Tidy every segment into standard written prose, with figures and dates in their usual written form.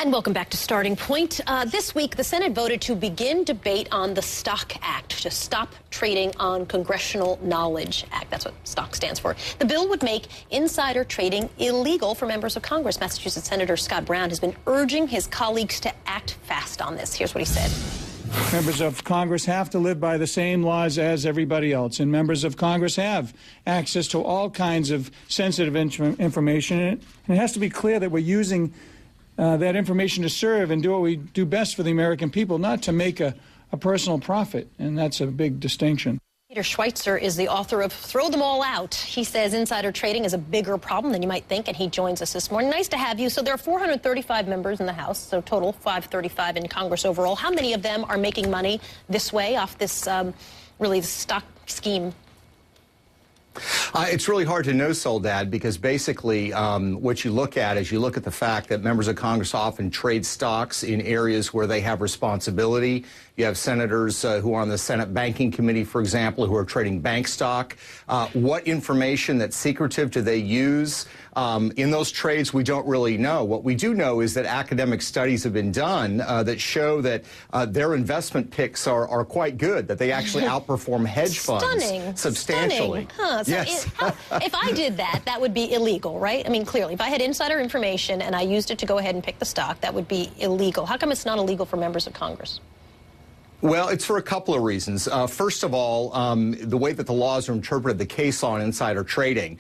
And welcome back to Starting Point. This week, the Senate voted to begin debate on the Stock Act to stop trading on Congressional Knowledge Act. That's what STOCK stands for. The bill would make insider trading illegal for members of Congress. Massachusetts Senator Scott Brown has been urging his colleagues to act fast on this. Here's what he said. Members of Congress have to live by the same laws as everybody else, and members of Congress have access to all kinds of sensitive information, and it has to be clear that we're using that information to serve and do what we do best for the American people, not to make a personal profit, and that's a big distinction. Peter Schweitzer is the author of Throw Them All Out. He says insider trading is a bigger problem than you might think, and he joins us this morning. Nice to have you. So there are 435 members in the House, so total 535 in Congress overall. How many of them are making money this way off this, really, the stock scheme? It's really hard to know, Soledad, because basically what you look at is you look at the fact that members of Congress often trade stocks in areas where they have responsibility. You have senators who are on the Senate Banking Committee, for example, who are trading bank stock. What information that's secretive do they use in those trades? We don't really know. What we do know is that academic studies have been done that show that their investment picks are quite good, that they actually outperform hedge funds substantially. Stunning. Huh. So yes. If I did that, that would be illegal, right? I mean, clearly, if I had insider information and I used it to go ahead and pick the stock, that would be illegal. How come it's not illegal for members of Congress? Well, it's for a couple of reasons. First of all, the way that the laws are interpreted, the case law on insider trading,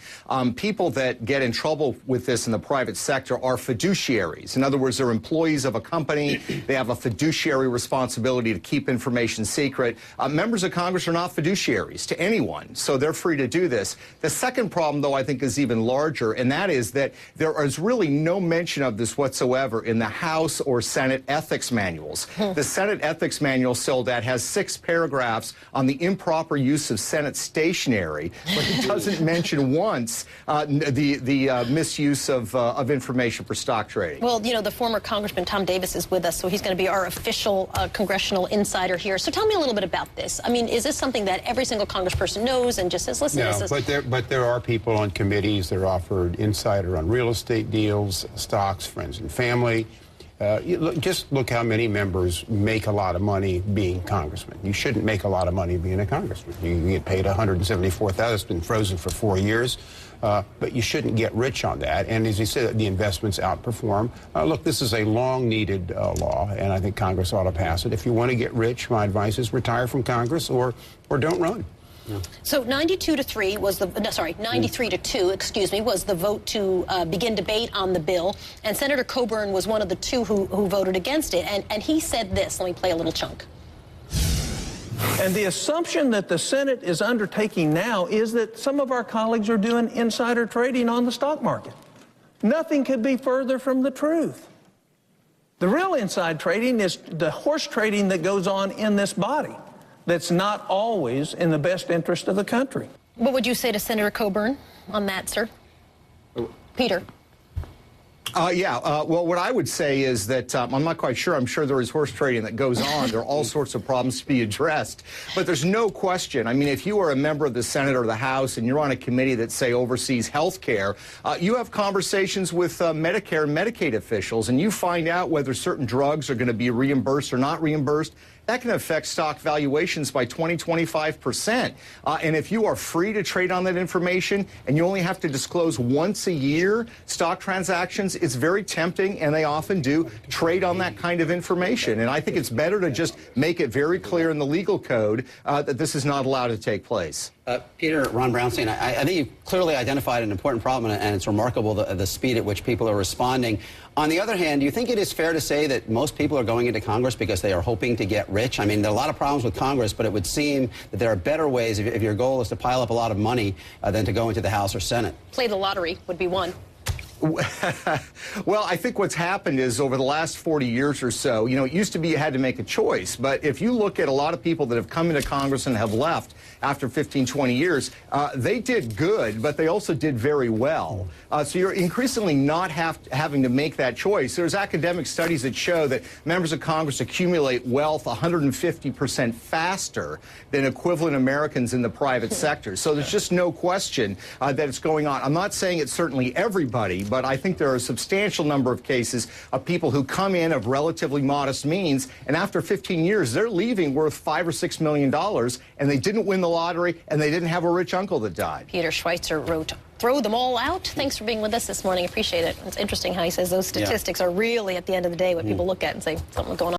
people that get in trouble with this in the private sector are fiduciaries. In other words, they're employees of a company. They have a fiduciary responsibility to keep information secret. Members of Congress are not fiduciaries to anyone, so they're free to do this. The second problem, though, I think is even larger, and that is that there is really no mention of this whatsoever in the House or Senate ethics manuals. The Senate ethics manual that has 6 paragraphs on the improper use of Senate stationery, but it doesn't mention once the misuse of information for stock trading. Well, you know, the former Congressman Tom Davis is with us, so he's going to be our official congressional insider here. So tell me a little bit about this. I mean, is this something that every single congressperson knows and just says, listen, no, this is... but there are people on committees that are offered insider on real estate deals, stocks, friends and family. Just look how many members make a lot of money being congressmen. You shouldn't make a lot of money being a congressman. You get paid $174,000. It's been frozen for 4 years. But you shouldn't get rich on that. And as you said, the investments outperform. Look, this is a long-needed law, and I think Congress ought to pass it. If you want to get rich, my advice is retire from Congress or don't run. Yeah. So 93 to 2, excuse me, was the vote to begin debate on the bill, and Senator Coburn was one of the 2 who voted against it, and he said this. Let me play a little chunk. And the assumption that the Senate is undertaking now is that some of our colleagues are doing insider trading on the stock market. Nothing could be further from the truth. The real inside trading is the horse trading that goes on in this body. That's not always in the best interest of the country. What would you say to Senator Coburn on that, sir? Peter. Well, what I would say is that I'm not quite sure. I'm sure there is horse trading that goes on. There are all sorts of problems to be addressed. But there's no question. I mean, if you are a member of the Senate or the House and you're on a committee that, say, oversees health care, you have conversations with Medicare and Medicaid officials, and you find out whether certain drugs are going to be reimbursed or not reimbursed. That can affect stock valuations by 20–25%. And if you are free to trade on that information and you only have to disclose once a year stock transactions, it's very tempting, and they often do trade on that kind of information. And I think it's better to just make it very clear in the legal code that this is not allowed to take place. Peter, Ron Brownstein, I think you've clearly identified an important problem, and it's remarkable the speed at which people are responding. On the other hand, do you think it is fair to say that most people are going into Congress because they are hoping to get rich? I mean, there are a lot of problems with Congress, but it would seem that there are better ways, if your goal is to pile up a lot of money, than to go into the House or Senate. Play the lottery would be one. Well, I think what's happened is over the last 40 years or so, you know, it used to be you had to make a choice. But if you look at a lot of people that have come into Congress and have left after 15, 20 years, they did good, but they also did very well. So you're increasingly not having to make that choice. There's academic studies that show that members of Congress accumulate wealth 150% faster than equivalent Americans in the private sector. So there's just no question that it's going on. I'm not saying it's certainly everybody, but I think there are a substantial number of cases of people who come in of relatively modest means, and after 15 years, they're leaving worth $5 or $6 million, and they didn't win the lottery, and they didn't have a rich uncle that died. Peter Schweitzer wrote, "Throw them all out." Thanks for being with us this morning. Appreciate it. It's interesting how he says those statistics are really, at the end of the day, what people look at and say, something's going on.